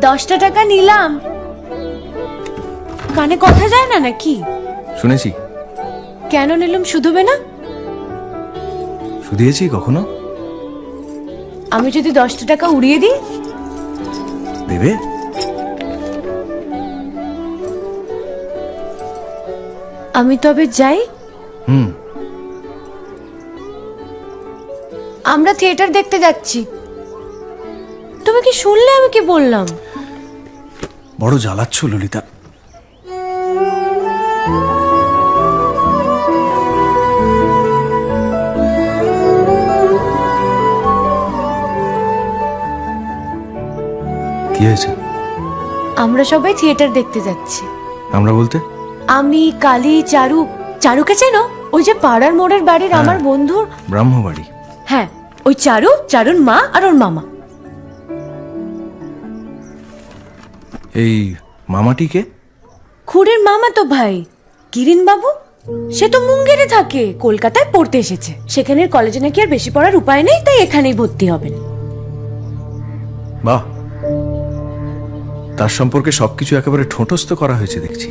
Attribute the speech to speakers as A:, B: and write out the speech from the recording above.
A: 10টা টাকা নিলাম। কানে কথা যায় না নাকি?
B: শুনেছি।
A: কেন নিলাম? শুধুবে না?
B: শুধিয়েছি কখনো?
A: আমি যদি 10টা টাকা উড়িয়ে দিই?
B: দেবে?
A: আমি তবে যাই। আমরা থিয়েটার দেখতে যাচ্ছি। তুমি কি শুনলে আমি কি বললাম?
B: বড় জ্বালাচ্ছ ললিতা। কি হয়েছে?
A: আমরা সবাই থিয়েটার দেখতে যাচ্ছি।
B: আমরা বলতে?
A: আমি, কালী, চারু। চারুকে চেনো? ওই যে পাড়ার মোড়ের বাড়ির আমার বন্ধুর
B: ব্রাহ্মবাড়ি।
A: হ্যাঁ, ওই চারু, চারুর মা আর ওর মামা।
B: এই মামাটিকে?
A: খুড়ের মামা তো ভাই, কিরিন বাবু। সে তো মুঙ্গেরে থাকে, কলকাতায় পড়তে এসেছে। সেখানের কলেজে নাকি আর বেশি পড়ার উপায় নেই, তাই এখানেই ভর্তি হবেন।
B: বাহ, তার সম্পর্কে সবকিছু একেবারে ঠোঁটস্থ করা হয়েছে দেখছি।